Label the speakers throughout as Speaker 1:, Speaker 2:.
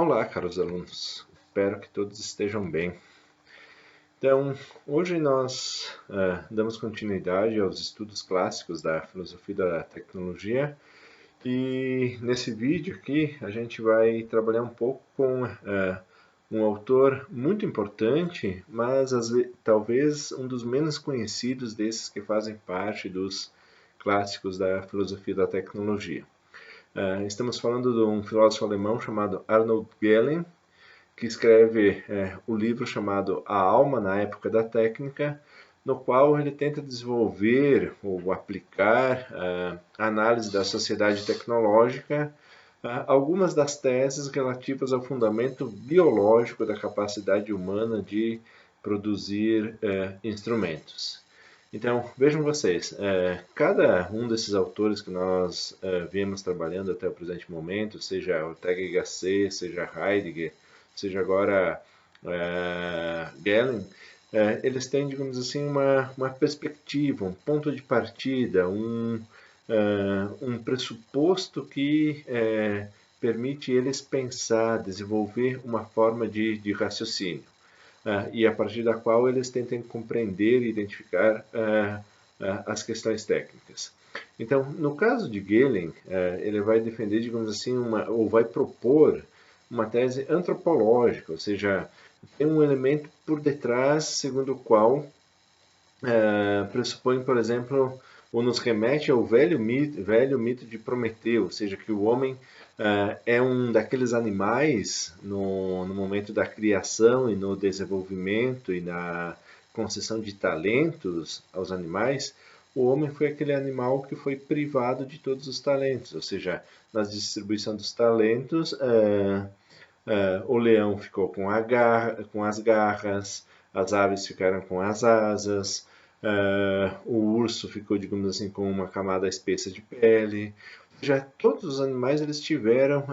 Speaker 1: Olá, caros alunos. Espero que todos estejam bem. Então, hoje nós damos continuidade aos estudos clássicos da filosofia da tecnologia e nesse vídeo aqui a gente vai trabalhar um pouco com um autor muito importante, mas talvez um dos menos conhecidos desses que fazem parte dos clássicos da filosofia da tecnologia. Estamos falando de um filósofo alemão chamado Arnold Gehlen, que escreve o livro chamado A Alma na Época da Técnica, no qual ele tenta desenvolver ou aplicar a análise da sociedade tecnológica, algumas das teses relativas ao fundamento biológico da capacidade humana de produzir instrumentos. Então, vejam vocês, cada um desses autores que nós viemos trabalhando até o presente momento, seja Ortega y Gasset, seja Heidegger, seja agora Gehlen, eles têm, digamos assim, uma perspectiva, um ponto de partida, um pressuposto que permite eles pensar, desenvolver uma forma de raciocínio. E a partir da qual eles tentem compreender e identificar as questões técnicas. Então, no caso de Gehlen, ele vai defender, digamos assim, ou vai propor uma tese antropológica, ou seja, tem um elemento por detrás segundo o qual pressupõe, por exemplo, ou nos remete ao velho mito de Prometeu, ou seja, que o homem é um daqueles animais no momento da criação e no desenvolvimento e na concessão de talentos aos animais. O homem foi aquele animal que foi privado de todos os talentos, ou seja, na distribuição dos talentos, o leão ficou com as garras, as aves ficaram com as asas, o urso ficou, digamos assim, com uma camada espessa de pele. Já todos os animais eles tiveram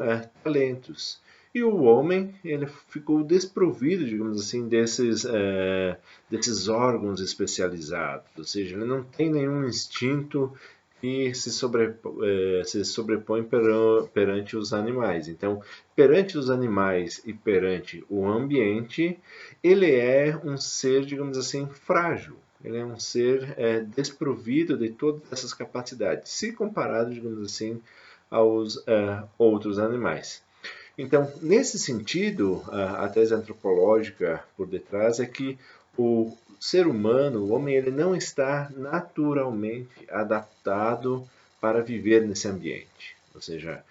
Speaker 1: talentos. E o homem ele ficou desprovido, digamos assim, desses órgãos especializados. Ou seja, ele não tem nenhum instinto que se sobrepõe perante os animais. Então, perante os animais e perante o ambiente, ele é um ser, digamos assim, frágil. Ele é um ser desprovido de todas essas capacidades, se comparado, digamos assim, aos outros animais. Então, nesse sentido, a tese antropológica por detrás é que o ser humano, o homem, ele não está naturalmente adaptado para viver nesse ambiente. Ou seja,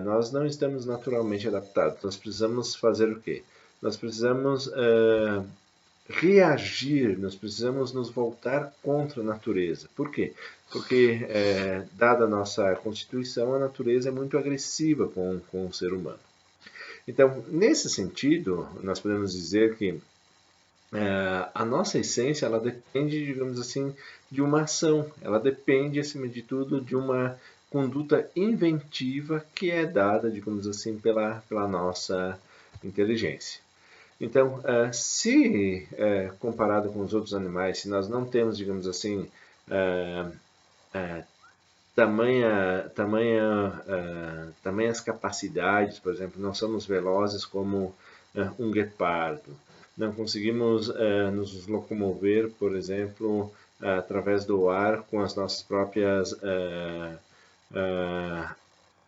Speaker 1: nós não estamos naturalmente adaptados. Nós precisamos fazer o quê? Nós precisamos reagir, nós precisamos nos voltar contra a natureza. Por quê? Porque, dada a nossa constituição, a natureza é muito agressiva com o ser humano. Então, nesse sentido, nós podemos dizer que a nossa essência ela depende, digamos assim, de uma ação. Ela depende, acima de tudo, de uma conduta inventiva que é dada, digamos assim, pela nossa inteligência. Então, se comparado com os outros animais, se nós não temos, digamos assim, tamanhas capacidades, por exemplo, não somos velozes como um guepardo, não conseguimos nos locomover, por exemplo, através do ar com as nossas próprias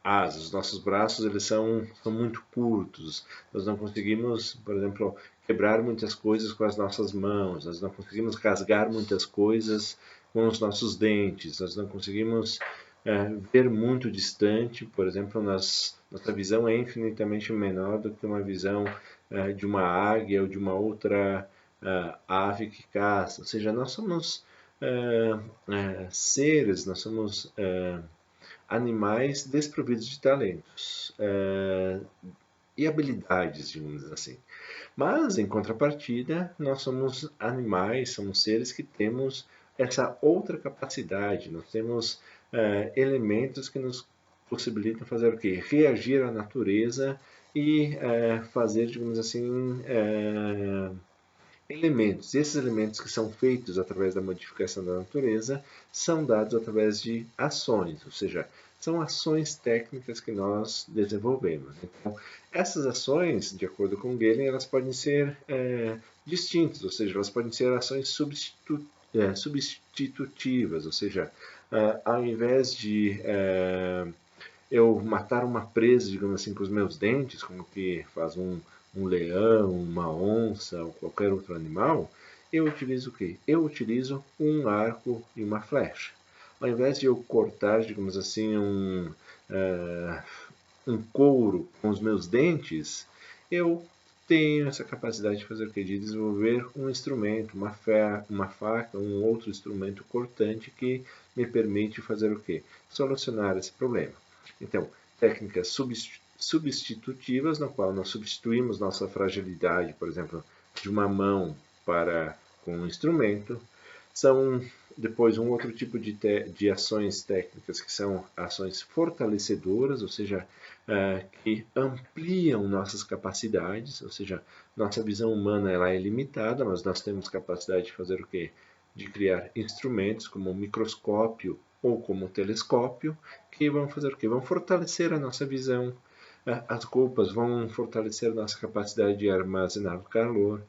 Speaker 1: asas. Os nossos braços eles são muito curtos, nós não conseguimos, por exemplo, quebrar muitas coisas com as nossas mãos, nós não conseguimos rasgar muitas coisas com os nossos dentes, nós não conseguimos ver muito distante, por exemplo, nossa visão é infinitamente menor do que uma visão de uma águia ou de uma outra ave que caça. Ou seja, nós somos seres, nós somos animais desprovidos de talentos e habilidades, digamos assim. Mas, em contrapartida, nós somos animais, somos seres que temos essa outra capacidade, nós temos elementos que nos possibilitam fazer o quê? Reagir à natureza e fazer, digamos assim, elementos. Esses elementos que são feitos através da modificação da natureza são dados através de ações, ou seja, são ações técnicas que nós desenvolvemos. Então, essas ações, de acordo com Galen, elas podem ser distintas, ou seja, elas podem ser ações substitutivas, ou seja, ao invés de eu matar uma presa, digamos assim, com os meus dentes, como que faz um leão, uma onça ou qualquer outro animal, eu utilizo o quê? Eu utilizo um arco e uma flecha. Ao invés de eu cortar, digamos assim, um couro com os meus dentes, eu tenho essa capacidade de fazer o quê? De desenvolver um instrumento, uma faca, um outro instrumento cortante que me permite fazer o quê? Solucionar esse problema. Então, técnicas substitutivas, na qual nós substituímos nossa fragilidade, por exemplo, de uma mão para com um instrumento, são depois um outro tipo de ações técnicas que são ações fortalecedoras, ou seja, que ampliam nossas capacidades, ou seja, nossa visão humana ela é limitada, mas nós temos capacidade de fazer o quê? De criar instrumentos como o microscópio ou como o telescópio, que vão fazer o quê? Vão fortalecer a nossa visão. As roupas vão fortalecer a nossa capacidade de armazenar o calor.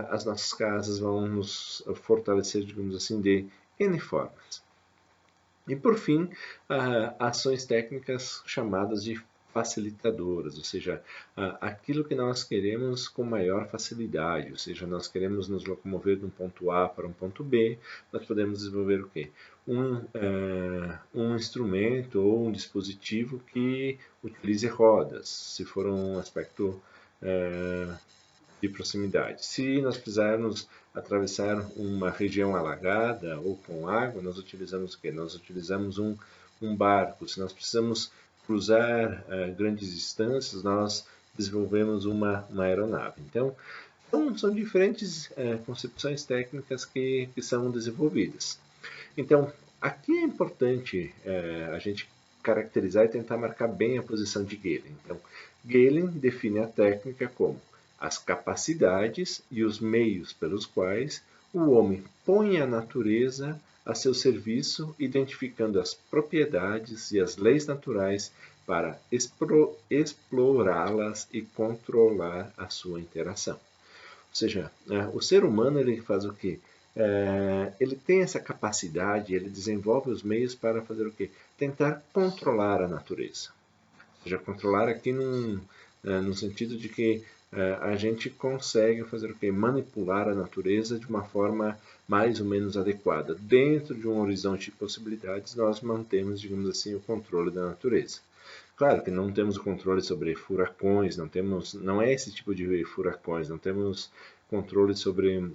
Speaker 1: As nossas casas vão nos fortalecer, digamos assim, de N formas. E por fim, ações técnicas chamadas de facilitadoras, ou seja, aquilo que nós queremos com maior facilidade, ou seja, nós queremos nos locomover de um ponto A para um ponto B, nós podemos desenvolver o quê? Um instrumento ou um dispositivo que utilize rodas, se for um aspecto de proximidade. Se nós precisarmos atravessar uma região alagada ou com água, nós utilizamos o quê? Nós utilizamos um barco. Se nós precisamos cruzar grandes distâncias, nós desenvolvemos uma aeronave. Então, são diferentes concepções técnicas que são desenvolvidas. Então, aqui é importante a gente caracterizar e tentar marcar bem a posição de Galen. Então, Galen define a técnica como as capacidades e os meios pelos quais o homem põe a natureza a seu serviço, identificando as propriedades e as leis naturais para explorá-las e controlar a sua interação. Ou seja, o ser humano ele faz o quê? Ele tem essa capacidade, ele desenvolve os meios para fazer o quê? Tentar controlar a natureza. Ou seja, controlar aqui no sentido de que a gente consegue fazer o quê? Manipular a natureza de uma forma mais ou menos adequada. Dentro de um horizonte de possibilidades, nós mantemos, digamos assim, o controle da natureza. Claro que não temos o controle sobre furacões, não é esse tipo de furacões, não temos controle sobre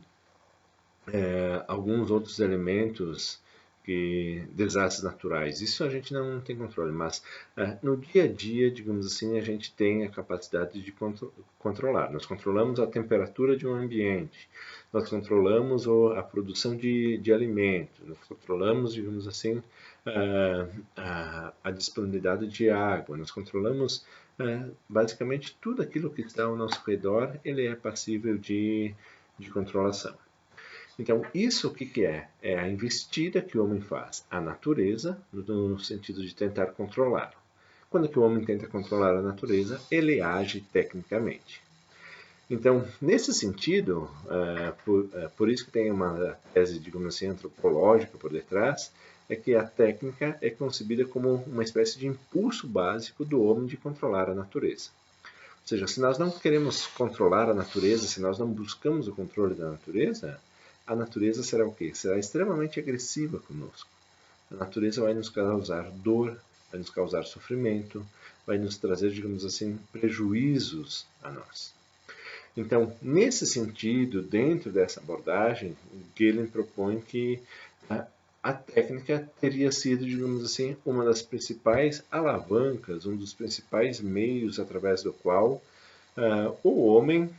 Speaker 1: alguns outros elementos desastres naturais. Isso a gente não tem controle, mas no dia a dia, digamos assim, a gente tem a capacidade de controlar. Nós controlamos a temperatura de um ambiente, nós controlamos a produção de alimentos, nós controlamos, digamos assim, a disponibilidade de água, nós controlamos basicamente tudo aquilo que está ao nosso redor, ele é passível de controlação. Então, isso o que é? É a investida que o homem faz à natureza, no sentido de tentar controlá-la. Quando que o homem tenta controlar a natureza, ele age tecnicamente. Então, nesse sentido, por isso que tem uma tese, digamos assim, antropológica por detrás, é que a técnica é concebida como uma espécie de impulso básico do homem de controlar a natureza. Ou seja, se nós não queremos controlar a natureza, se nós não buscamos o controle da natureza, a natureza será o quê? Será extremamente agressiva conosco. A natureza vai nos causar dor, vai nos causar sofrimento, vai nos trazer, digamos assim, prejuízos a nós. Então, nesse sentido, dentro dessa abordagem, Galen propõe que a técnica teria sido, digamos assim, uma das principais alavancas, um dos principais meios através do qual o homem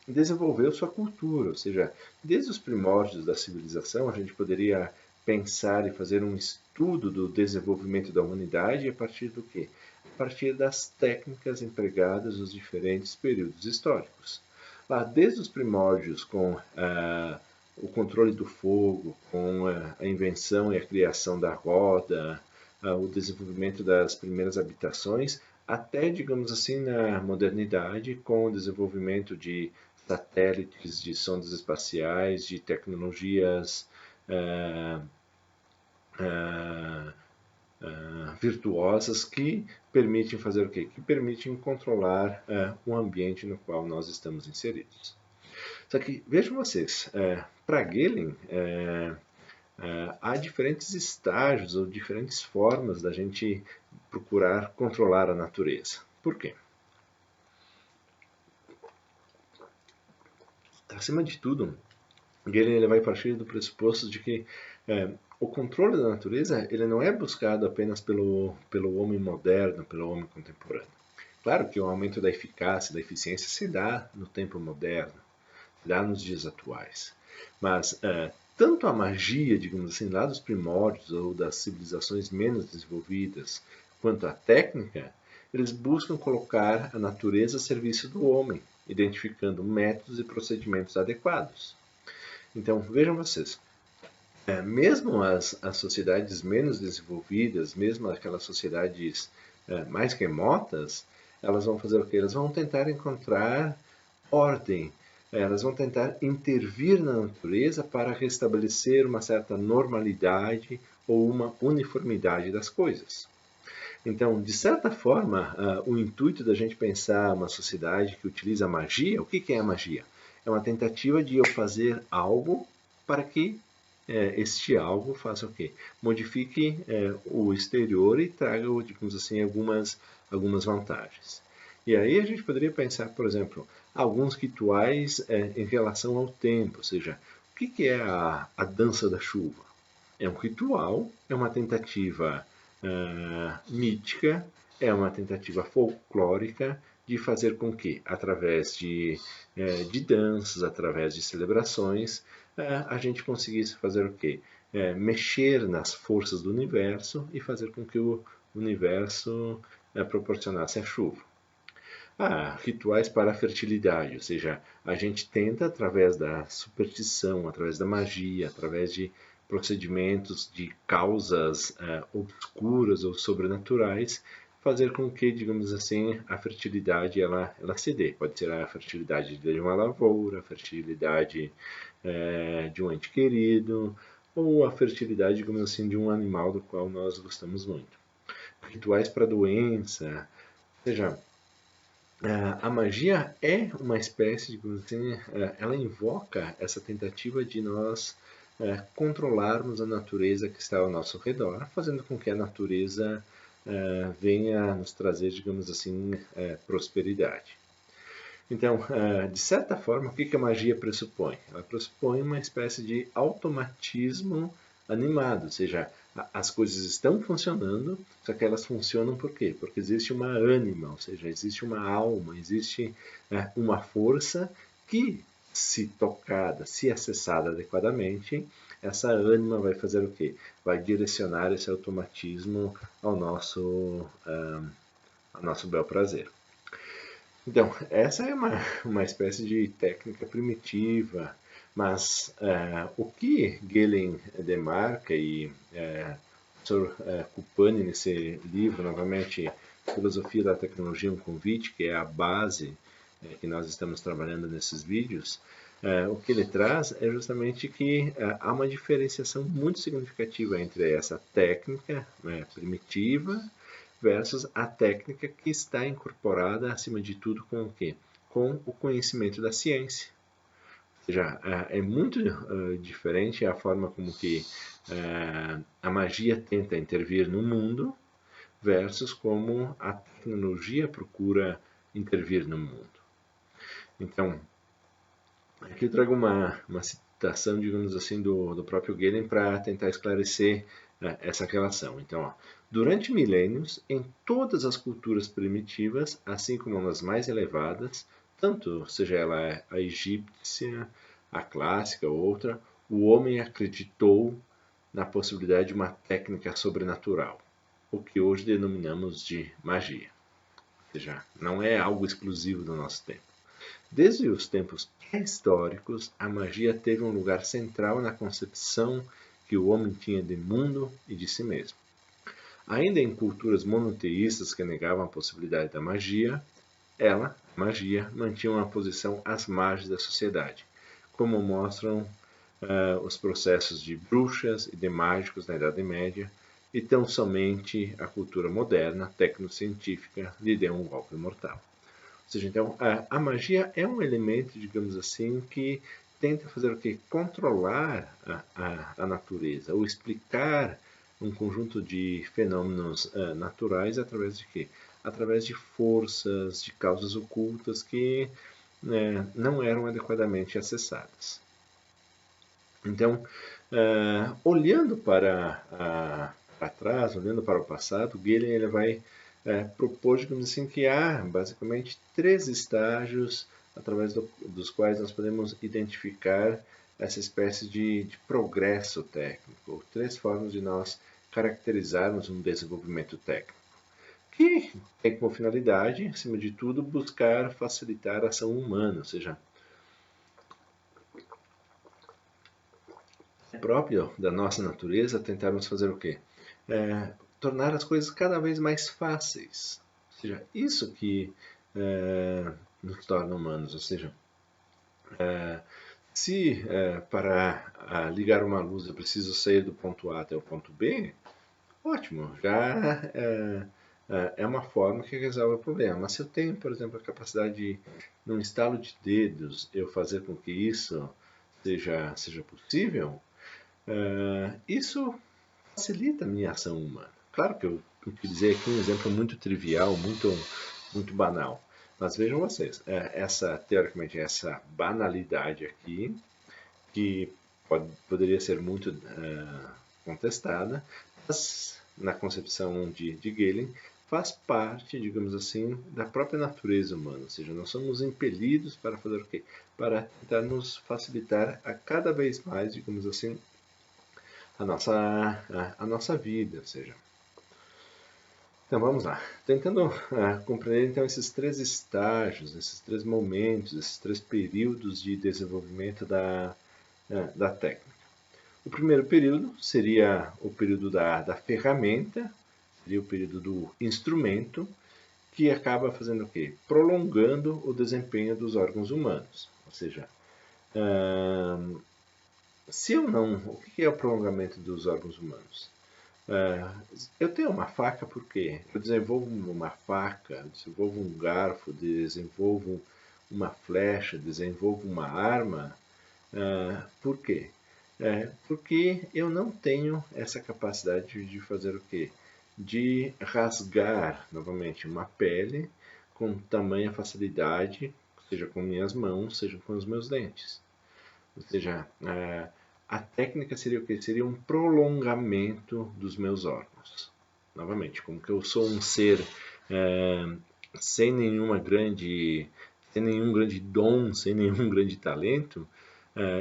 Speaker 1: desenvolveu sua cultura, ou seja, desde os primórdios da civilização, a gente poderia pensar e fazer um estudo do desenvolvimento da humanidade a partir do quê? A partir das técnicas empregadas nos diferentes períodos históricos. Lá, desde os primórdios, com o controle do fogo, com a invenção e a criação da roda, o desenvolvimento das primeiras habitações, até, digamos assim, na modernidade, com o desenvolvimento de satélites, de sondas espaciais, de tecnologias ah, ah, virtuosas que permitem fazer o quê? Que permitem controlar o ambiente no qual nós estamos inseridos. Só que vejam vocês, para Gehlen, há diferentes estágios ou diferentes formas da gente procurar controlar a natureza. Por quê? Acima de tudo, Gehlen ele vai partir do pressuposto de que o controle da natureza ele não é buscado apenas pelo homem moderno, pelo homem contemporâneo. Claro que o aumento da eficácia, da eficiência se dá no tempo moderno, se dá nos dias atuais. Mas tanto a magia, digamos assim, lá dos primórdios ou das civilizações menos desenvolvidas, quanto a técnica, eles buscam colocar a natureza a serviço do homem, identificando métodos e procedimentos adequados. Então, vejam vocês, mesmo as sociedades menos desenvolvidas, mesmo aquelas sociedades mais remotas, elas vão fazer o quê? Elas vão tentar encontrar ordem, elas vão tentar intervir na natureza para restabelecer uma certa normalidade ou uma uniformidade das coisas. Então, de certa forma, o intuito da gente pensar uma sociedade que utiliza magia, o que é a magia? É uma tentativa de eu fazer algo para que este algo faça o quê? Modifique o exterior e traga, digamos assim, algumas vantagens. E aí a gente poderia pensar, por exemplo, alguns rituais em relação ao tempo, ou seja, o que é a dança da chuva? É um ritual, é uma tentativa mítica, é uma tentativa folclórica de fazer com que, através de danças, através de celebrações, a gente conseguisse fazer o quê? Mexer nas forças do universo e fazer com que o universo proporcionasse a chuva. Rituais para a fertilidade, ou seja, a gente tenta, através da superstição, através da magia, através de procedimentos de causas obscuras ou sobrenaturais, fazer com que, digamos assim, a fertilidade ela se dê. Pode ser a fertilidade de uma lavoura, a fertilidade de um ente querido, ou a fertilidade, digamos assim, de um animal do qual nós gostamos muito. Rituais para doença, ou seja, a magia é uma espécie, digamos assim, ela invoca essa tentativa de nós controlarmos a natureza que está ao nosso redor, fazendo com que a natureza venha nos trazer, digamos assim, prosperidade. Então, de certa forma, o que a magia pressupõe? Ela pressupõe uma espécie de automatismo animado, ou seja, as coisas estão funcionando, só que elas funcionam por quê? Porque existe uma ânima, ou seja, existe uma alma, existe uma força que, se tocada, se acessada adequadamente, essa ânima vai fazer o quê? Vai direcionar esse automatismo ao nosso bel prazer. Então, essa é uma espécie de técnica primitiva, mas o que Gehlen demarca e o Sr. Kupani nesse livro, novamente, Filosofia da Tecnologia, um convite, que é a base que nós estamos trabalhando nesses vídeos, o que ele traz é justamente que há uma diferenciação muito significativa entre essa técnica primitiva versus a técnica que está incorporada, acima de tudo, com o quê? Com o conhecimento da ciência. Ou seja, é muito diferente a forma como que a magia tenta intervir no mundo versus como a tecnologia procura intervir no mundo. Então, aqui eu trago uma citação, digamos assim, do próprio Gehlen para tentar esclarecer essa relação. Então, durante milênios, em todas as culturas primitivas, assim como nas mais elevadas, tanto seja ela a egípcia, a clássica ou outra, o homem acreditou na possibilidade de uma técnica sobrenatural, o que hoje denominamos de magia. Ou seja, não é algo exclusivo do nosso tempo. Desde os tempos pré-históricos, a magia teve um lugar central na concepção que o homem tinha de mundo e de si mesmo. Ainda em culturas monoteístas que negavam a possibilidade da magia, ela, magia, mantinha uma posição às margens da sociedade, como mostram os processos de bruxas e de mágicos na Idade Média, e tão somente a cultura moderna, tecnocientífica, lhe deu um golpe mortal. Ou seja, então, a magia é um elemento, digamos assim, que tenta fazer o quê? Controlar a natureza, ou explicar um conjunto de fenômenos naturais através de quê? Através de forças, de causas ocultas que não eram adequadamente acessadas. Então, olhando para trás, olhando para o passado, Galen ele vai propor, digamos assim, que há basicamente três estágios através dos quais nós podemos identificar essa espécie de progresso técnico, ou três formas de nós caracterizarmos um desenvolvimento técnico, que tem como finalidade, acima de tudo, buscar facilitar a ação humana, ou seja, é próprio da nossa natureza tentarmos fazer o quê? Tornar as coisas cada vez mais fáceis. Ou seja, isso que nos torna humanos. Ou seja, se para ligar uma luz eu preciso sair do ponto A até o ponto B, ótimo, já é uma forma que resolve o problema. Mas se eu tenho, por exemplo, a capacidade de, num estalo de dedos, eu fazer com que isso seja possível, isso facilita a minha ação humana. Claro que eu utilizei aqui um exemplo muito trivial, muito banal. Mas vejam vocês, teoricamente, essa banalidade aqui, que poderia ser muito contestada, mas na concepção de Galen, faz parte, digamos assim, da própria natureza humana. Ou seja, nós somos impelidos para fazer o quê? Para tentar nos facilitar a cada vez mais, digamos assim, a nossa vida, ou seja. Então vamos lá, tentando compreender então esses três estágios, esses três momentos, esses três períodos de desenvolvimento da técnica. O primeiro período seria o período da ferramenta, seria o período do instrumento, que acaba fazendo o quê? Prolongando o desempenho dos órgãos humanos. Ou seja, se eu não. O que é o prolongamento dos órgãos humanos? Eu tenho uma faca porque eu desenvolvo uma faca, desenvolvo um garfo, desenvolvo uma flecha, desenvolvo uma arma. Por quê? Porque eu não tenho essa capacidade de fazer o quê? De rasgar novamente uma pele com tamanha facilidade, seja com minhas mãos, seja com os meus dentes. Ou seja, a técnica seria o quê? Seria um prolongamento dos meus órgãos. Novamente, como que eu sou um ser sem sem nenhum grande dom, sem nenhum grande talento,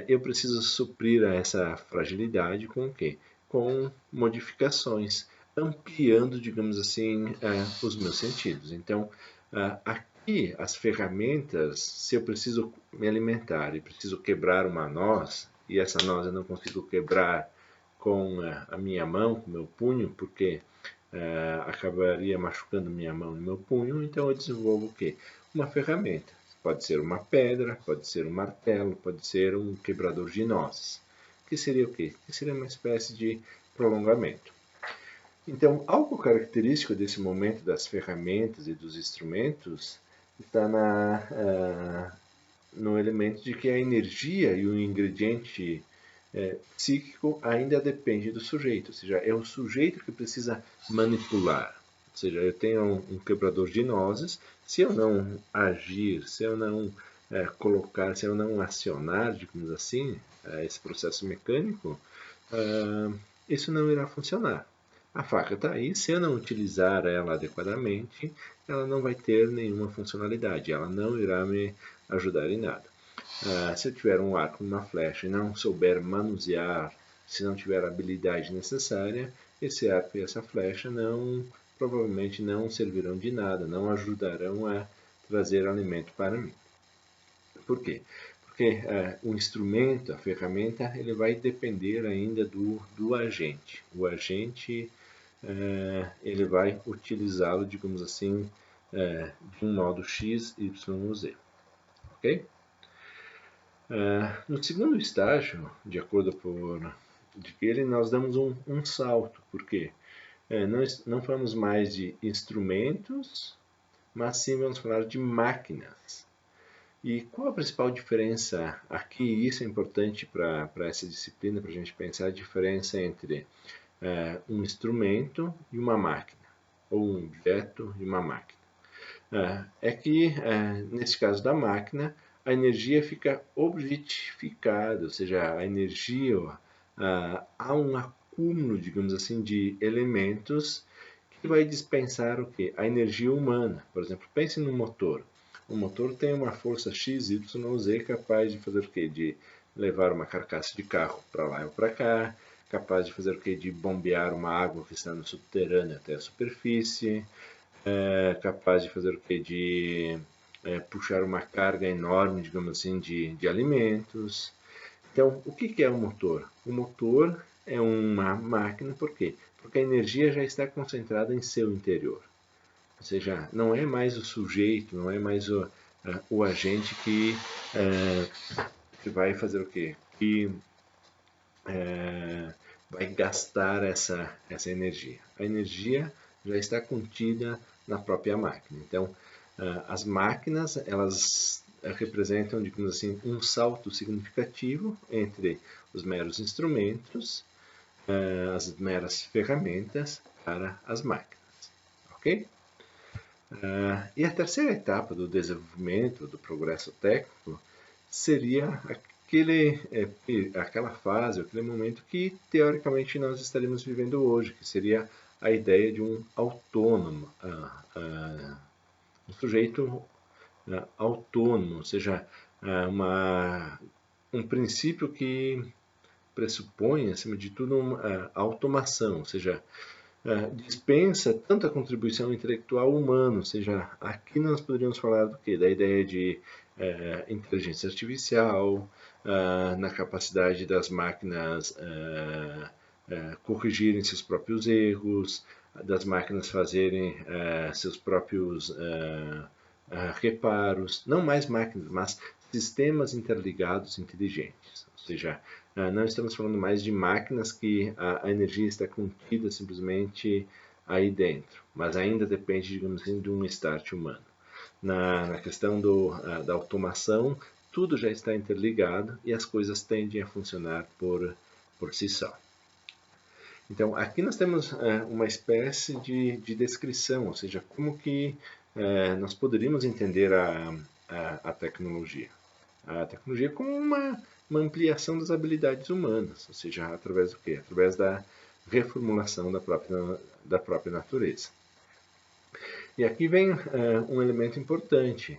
Speaker 1: eu preciso suprir essa fragilidade com o quê? Com modificações, ampliando, digamos assim, os meus sentidos. Então, aqui as ferramentas, se eu preciso me alimentar e preciso quebrar uma noz, e essa noz eu não consigo quebrar com a minha mão, com o meu punho, porque acabaria machucando minha mão e meu punho, então eu desenvolvo o quê? Uma ferramenta. Pode ser uma pedra, pode ser um martelo, pode ser um quebrador de nozes. Que seria o quê? Que seria uma espécie de prolongamento. Então, algo característico desse momento das ferramentas e dos instrumentos está no elemento de que a energia e o ingrediente psíquico ainda depende do sujeito, ou seja, é o sujeito que precisa manipular. Ou seja, eu tenho um quebrador de nozes, se eu não agir, se eu não colocar, se eu não acionar, digamos assim, esse processo mecânico, isso não irá funcionar. A faca está aí, se eu não utilizar ela adequadamente, ela não vai ter nenhuma funcionalidade, ela não irá me ajudar em nada. Se eu tiver um arco e uma flecha e não souber manusear, se não tiver a habilidade necessária, esse arco e essa flecha provavelmente não servirão de nada, não ajudarão a trazer alimento para mim. Por quê? Porque o instrumento, a ferramenta, ele vai depender ainda do agente. O agente ele vai utilizá-lo, digamos assim, de um modo X, Y ou Z. Ok? No segundo estágio, de acordo por ele, nós damos um salto, porque não falamos mais de instrumentos, mas sim vamos falar de máquinas. E qual a principal diferença aqui? Isso é importante para essa disciplina, para a gente pensar a diferença entre um instrumento e uma máquina, ou um objeto e uma máquina. É que, nesse caso da máquina, a energia fica objetificada, ou seja, a energia, há um acúmulo, digamos assim, de elementos que vai dispensar o quê? A energia humana. Por exemplo, pense no motor. O motor tem uma força X, Y ou Z capaz de fazer o quê? De levar uma carcaça de carro para lá ou para cá, capaz de fazer o quê? De bombear uma água que está no subterrâneo até a superfície, capaz de fazer o quê? De puxar uma carga enorme, digamos assim, de alimentos. Então, o que é o motor? O motor é uma máquina, por quê? Porque a energia já está concentrada em seu interior. Ou seja, não é mais o sujeito, não é mais o agente que vai fazer o quê? Que vai gastar essa energia. A energia já está contida na própria máquina. Então, as máquinas, elas representam, digamos assim, um salto significativo entre os meros instrumentos, as meras ferramentas para as máquinas. Ok? E a terceira etapa do desenvolvimento, do progresso técnico, seria aquela fase, aquele momento que teoricamente nós estaríamos vivendo hoje, que seria a ideia de um autônomo, um sujeito autônomo, ou seja, um princípio que pressupõe, acima de tudo, uma automação, ou seja, dispensa tanto a contribuição intelectual humana, ou seja, aqui nós poderíamos falar do quê? Da ideia de inteligência artificial, na capacidade das máquinas corrigirem seus próprios erros, das máquinas fazerem seus próprios reparos, não mais máquinas, mas sistemas interligados inteligentes. Ou seja, não estamos falando mais de máquinas que a energia está contida simplesmente aí dentro, mas ainda depende, digamos assim, de um start humano. Na questão da automação, tudo já está interligado e as coisas tendem a funcionar por si só. Então, aqui nós temos uma espécie de descrição, ou seja, como que nós poderíamos entender a tecnologia. A tecnologia como uma ampliação das habilidades humanas, ou seja, através do quê? Através da reformulação da própria natureza. E aqui vem um elemento importante,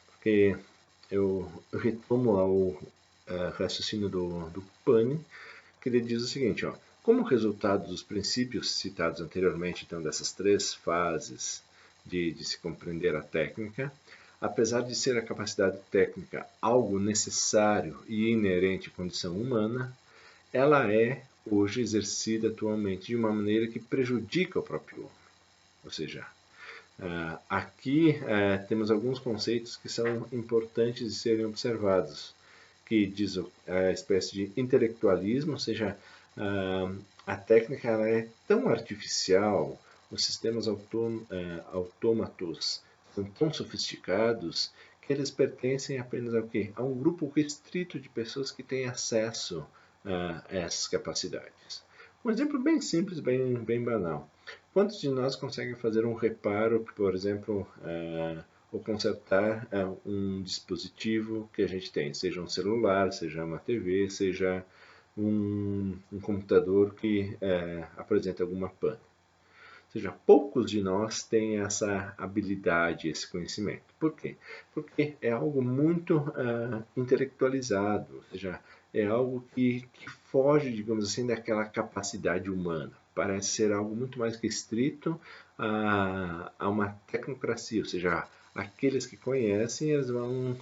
Speaker 1: porque eu retomo ao raciocínio do Pani, que ele diz o seguinte, ó, como resultado dos princípios citados anteriormente, então, dessas três fases de se compreender a técnica, apesar de ser a capacidade técnica algo necessário e inerente à condição humana, ela é hoje exercida atualmente de uma maneira que prejudica o próprio homem. Ou seja, aqui temos alguns conceitos que são importantes de serem observados, que diz a espécie de intelectualismo, ou seja, a técnica ela é tão artificial, os sistemas autômatos são tão sofisticados que eles pertencem apenas ao quê? A um grupo restrito de pessoas que têm acesso a essas capacidades. Um exemplo bem simples, bem banal. Quantos de nós conseguem fazer um reparo, por exemplo, ou consertar um dispositivo que a gente tem, seja um celular, seja uma TV, seja um computador que apresenta alguma pane? Ou seja, poucos de nós têm essa habilidade, esse conhecimento. Por quê? Porque é algo muito intelectualizado, ou seja, é algo que foge, digamos assim, daquela capacidade humana. Parece ser algo muito mais restrito a uma tecnocracia, ou seja, aqueles que conhecem, eles vão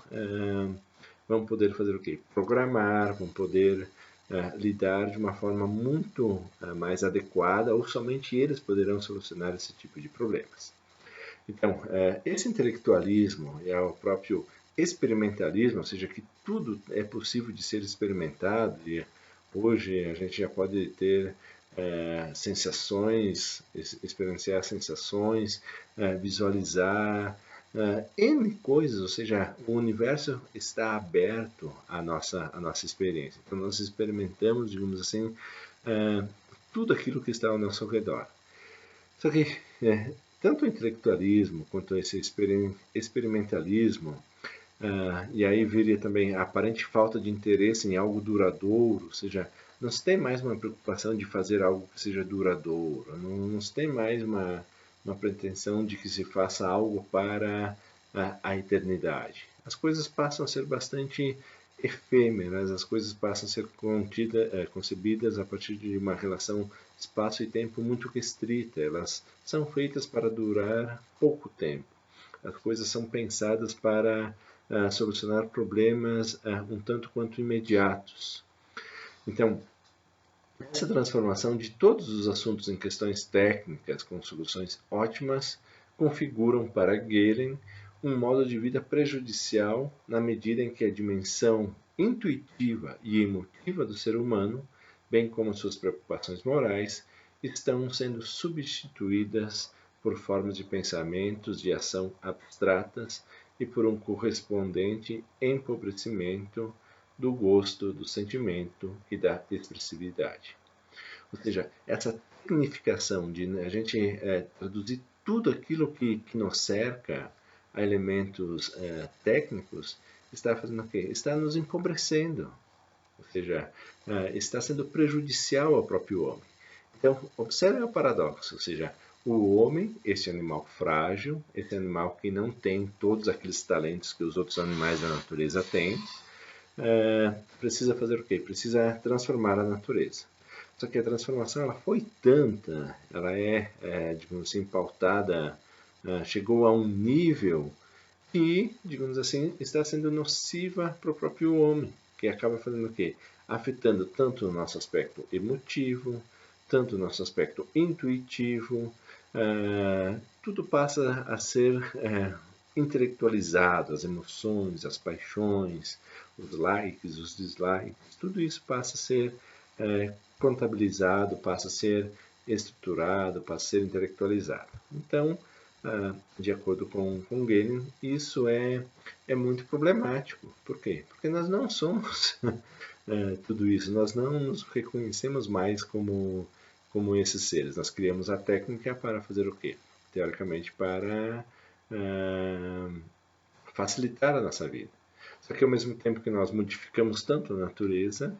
Speaker 1: poder fazer o quê? Programar, vão poder lidar de uma forma muito mais adequada, ou somente eles poderão solucionar esse tipo de problemas. Então, esse intelectualismo e o próprio experimentalismo, ou seja, que tudo é possível de ser experimentado, e hoje a gente já pode ter sensações, experienciar sensações, visualizar N coisas, ou seja, o universo está aberto à nossa experiência. Então, nós experimentamos, digamos assim, tudo aquilo que está ao nosso redor. Só que tanto o intelectualismo quanto esse experimentalismo, e aí viria também a aparente falta de interesse em algo duradouro, ou seja, não se tem mais uma preocupação de fazer algo que seja duradouro, não se tem mais uma pretensão de que se faça algo para a eternidade. As coisas passam a ser bastante efêmeras, as coisas passam a ser concebidas a partir de uma relação espaço e tempo muito restrita, elas são feitas para durar pouco tempo. As coisas são pensadas para solucionar problemas um tanto quanto imediatos. Então, essa transformação de todos os assuntos em questões técnicas com soluções ótimas configuram para Galen um modo de vida prejudicial na medida em que a dimensão intuitiva e emotiva do ser humano, bem como suas preocupações morais, estão sendo substituídas por formas de pensamentos de ação abstratas e por um correspondente empobrecimento do gosto, do sentimento e da expressividade. Ou seja, essa tecnificação de a gente traduzir tudo aquilo que nos cerca a elementos técnicos está fazendo o quê? Está nos empobrecendo, ou seja, está sendo prejudicial ao próprio homem. Então, observe o paradoxo, ou seja, o homem, esse animal frágil, esse animal que não tem todos aqueles talentos que os outros animais da natureza têm, precisa fazer o quê? Precisa transformar a natureza. Só que a transformação ela foi tanta, ela digamos assim, pautada, chegou a um nível que, digamos assim, está sendo nociva para o próprio homem, que acaba fazendo o quê? Afetando tanto o nosso aspecto emotivo, tanto o nosso aspecto intuitivo, tudo passa a ser intelectualizado, as emoções, as paixões, os likes, os dislikes, tudo isso passa a ser contabilizado, passa a ser estruturado, passa a ser intelectualizado. Então, de acordo com Galen, isso é muito problemático. Por quê? Porque nós não somos tudo isso, nós não nos reconhecemos mais como esses seres. Nós criamos a técnica para fazer o quê? Teoricamente, para facilitar a nossa vida. Só que ao mesmo tempo que nós modificamos tanto a natureza,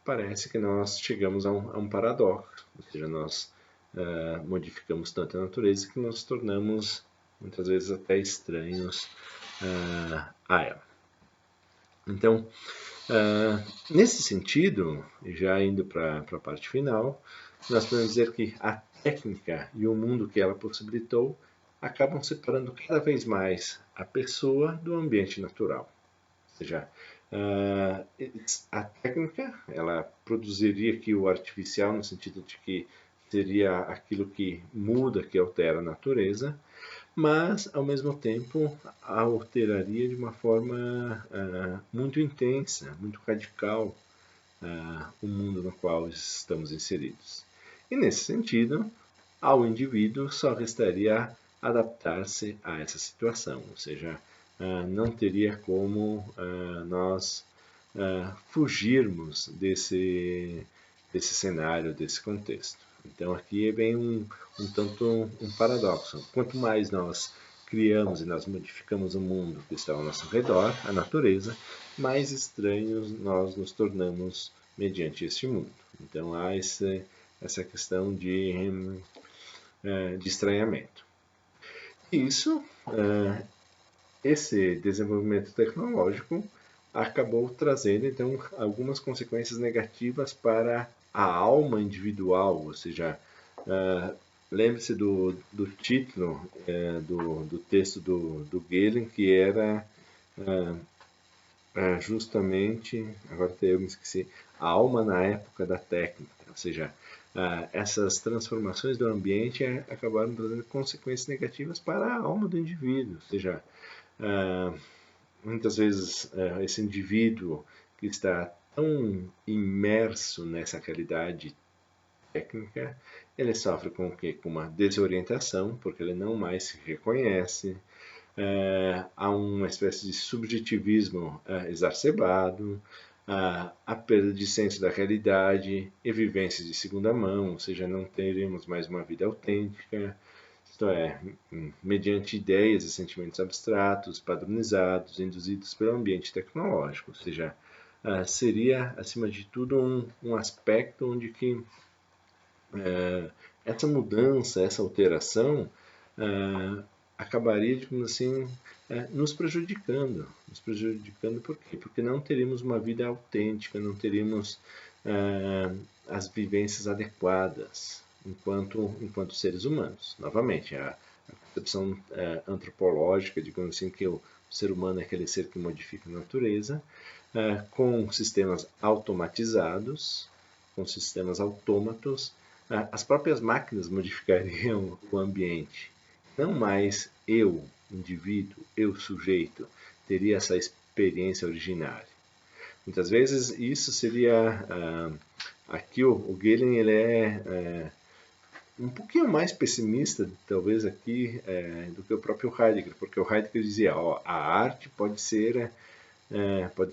Speaker 1: parece que nós chegamos a um paradoxo, ou seja, nós modificamos tanto a natureza que nos tornamos muitas vezes até estranhos a ela. Então, nesse sentido, já indo para a parte final, nós podemos dizer que a técnica e o mundo que ela possibilitou acabam separando cada vez mais a pessoa do ambiente natural. Ou seja, a técnica ela produziria aqui o artificial no sentido de que seria aquilo que muda, que altera a natureza, mas ao mesmo tempo alteraria de uma forma muito intensa, muito radical o mundo no qual estamos inseridos. E nesse sentido, ao indivíduo só restaria adaptar-se a essa situação, ou seja, não teria como nós fugirmos desse cenário, desse contexto. Então aqui vem tanto um paradoxo. Quanto mais nós criamos e nós modificamos o mundo que está ao nosso redor, a natureza, mais estranhos nós nos tornamos mediante este mundo. Então há essa questão de estranhamento. Isso, esse desenvolvimento tecnológico acabou trazendo então algumas consequências negativas para a alma individual, ou seja, lembre-se do título do texto do Galen, que era justamente, agora eu me esqueci, alma na época da técnica, ou seja, essas transformações do ambiente acabaram trazendo consequências negativas para a alma do indivíduo, ou seja, muitas vezes esse indivíduo que está tão imerso nessa realidade técnica, ele sofre com o quê? Com uma desorientação, porque ele não mais se reconhece, há uma espécie de subjetivismo exacerbado, a perda de senso da realidade e vivências de segunda mão, ou seja, não teremos mais uma vida autêntica, isto é, mediante ideias e sentimentos abstratos, padronizados, induzidos pelo ambiente tecnológico, ou seja, seria, acima de tudo, um aspecto onde que essa mudança, essa alteração, acabaria, digamos assim, nos prejudicando. Nos prejudicando por quê? Porque não teríamos uma vida autêntica, não teríamos as vivências adequadas enquanto seres humanos. Novamente, a concepção antropológica, digamos assim, que o ser humano é aquele ser que modifica a natureza, com sistemas automatizados, com sistemas autômatos, as próprias máquinas modificariam o ambiente. Não mais eu, indivíduo, eu, sujeito, teria essa experiência originária. Muitas vezes isso seria... aqui o Gehlen ele é um pouquinho mais pessimista, talvez aqui, do que o próprio Heidegger, porque o Heidegger dizia, a arte pode ser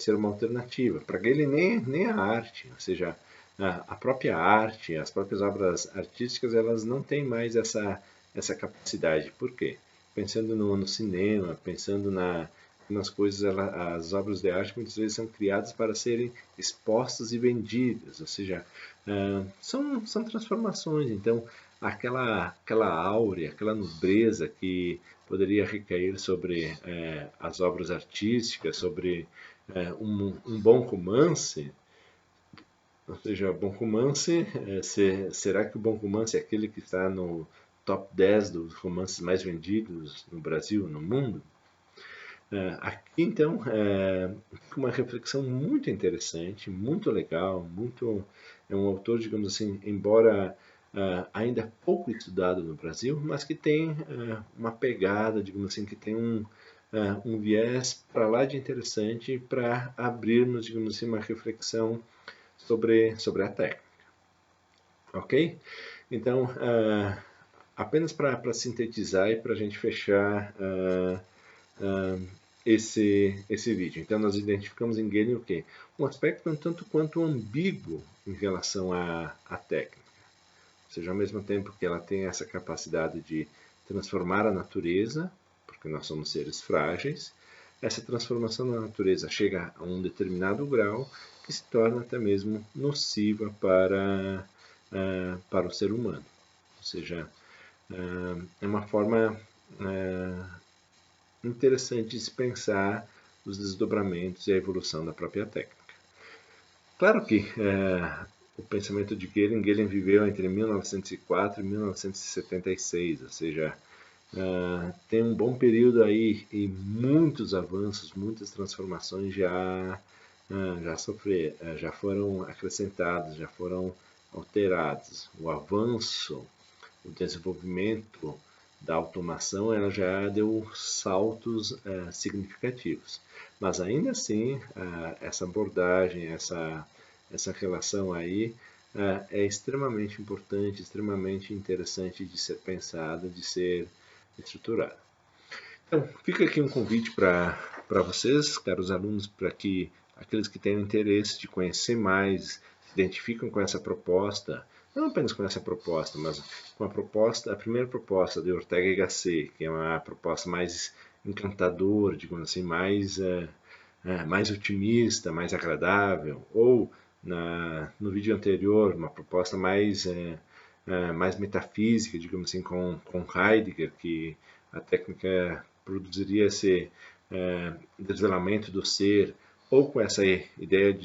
Speaker 1: uma alternativa. Para ele nem a arte, ou seja, a própria arte, as próprias obras artísticas, elas não têm mais essa capacidade. Por quê? Pensando no cinema, pensando nas coisas, as obras de arte muitas vezes são criadas para serem expostas e vendidas, ou seja, são transformações. Então, aquela áurea, aquela nobreza que poderia recair sobre as obras artísticas, sobre um bom romance, ou seja, bom romance, será que o bom romance é aquele que está no top 10 dos romances mais vendidos no Brasil, no mundo? Aqui, então, uma reflexão muito interessante, muito legal, é um autor, digamos assim, embora ainda pouco estudado no Brasil, mas que tem uma pegada, digamos assim, que tem um viés para lá de interessante para abrirmos, digamos assim, uma reflexão sobre a técnica. Ok? Então, apenas para sintetizar e para a gente fechar esse vídeo. Então, nós identificamos em Gehlen o quê? Um aspecto um tanto quanto ambíguo em relação à técnica. Ou seja, ao mesmo tempo que ela tem essa capacidade de transformar a natureza, porque nós somos seres frágeis, essa transformação da natureza chega a um determinado grau que se torna até mesmo nociva para o ser humano. Ou seja, é uma forma interessante de se pensar os desdobramentos e a evolução da própria técnica. Claro que o pensamento de Gehlen viveu entre 1904 e 1976, ou seja, tem um bom período aí e muitos avanços, muitas transformações já foram acrescentadas, já foram alteradas. O avanço, o desenvolvimento da automação, ela já deu saltos significativos. Mas ainda assim, essa abordagem, essa relação aí é extremamente importante, extremamente interessante de ser pensada, de ser estruturada. Então, fica aqui um convite para vocês, caros alunos, para que aqueles que tenham interesse de conhecer mais, se identificam com essa proposta, não apenas com essa proposta, mas com a primeira proposta de Ortega y Gasset, que é uma proposta mais encantadora, digamos assim, mais otimista, mais agradável, ou no vídeo anterior, uma proposta mais metafísica, digamos assim, com Heidegger, que a técnica produziria esse desvelamento do ser, ou com essa ideia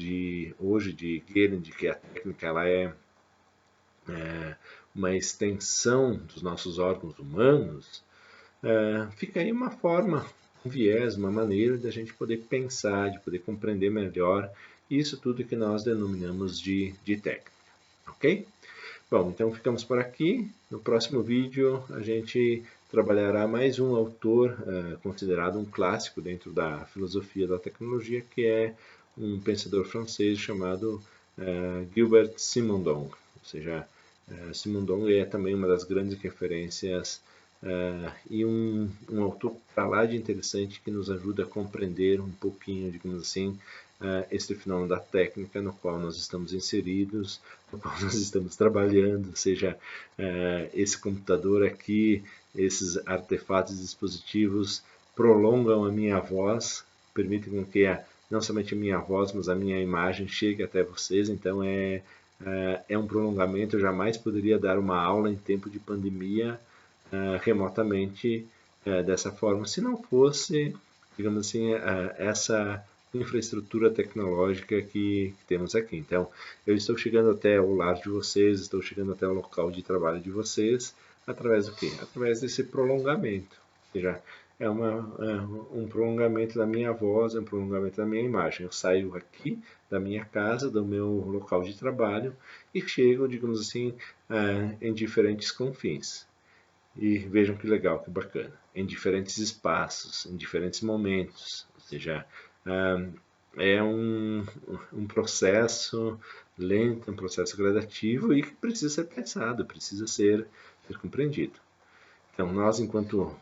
Speaker 1: hoje de Gehlen, de que a técnica ela é uma extensão dos nossos órgãos humanos, fica aí uma forma, um viés, uma maneira de a gente poder pensar, de poder compreender melhor Isso tudo que nós denominamos de técnica, ok? Bom, então ficamos por aqui. No próximo vídeo a gente trabalhará mais um autor considerado um clássico dentro da filosofia da tecnologia, que é um pensador francês chamado Gilbert Simondon. Ou seja, Simondon é também uma das grandes referências e um autor para lá de interessante que nos ajuda a compreender um pouquinho, digamos assim, este fenômeno da técnica no qual nós estamos inseridos, no qual nós estamos trabalhando, seja esse computador aqui, esses artefatos, dispositivos prolongam a minha voz, permitem com que não somente a minha voz, mas a minha imagem chegue até vocês, então é um prolongamento. Eu jamais poderia dar uma aula em tempo de pandemia remotamente dessa forma, se não fosse, digamos assim, essa infraestrutura tecnológica que temos aqui. Então, eu estou chegando até o lar de vocês, estou chegando até o local de trabalho de vocês, através do quê? Através desse prolongamento. Ou seja, um prolongamento da minha voz, é um prolongamento da minha imagem. Eu saio aqui da minha casa, do meu local de trabalho e chego, digamos assim, em diferentes confins. E vejam que legal, que bacana. Em diferentes espaços, em diferentes momentos. Ou seja, é um processo lento, um processo gradativo e que precisa ser pensado, precisa ser compreendido. Então, nós, enquanto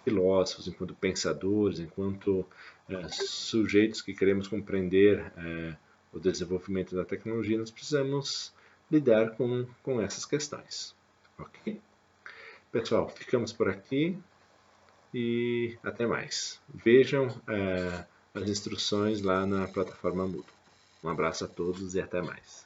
Speaker 1: filósofos, enquanto pensadores, enquanto sujeitos que queremos compreender o desenvolvimento da tecnologia, nós precisamos lidar com essas questões. Ok? Pessoal, ficamos por aqui e até mais. Vejam as instruções lá na plataforma Moodle. Um abraço a todos e até mais.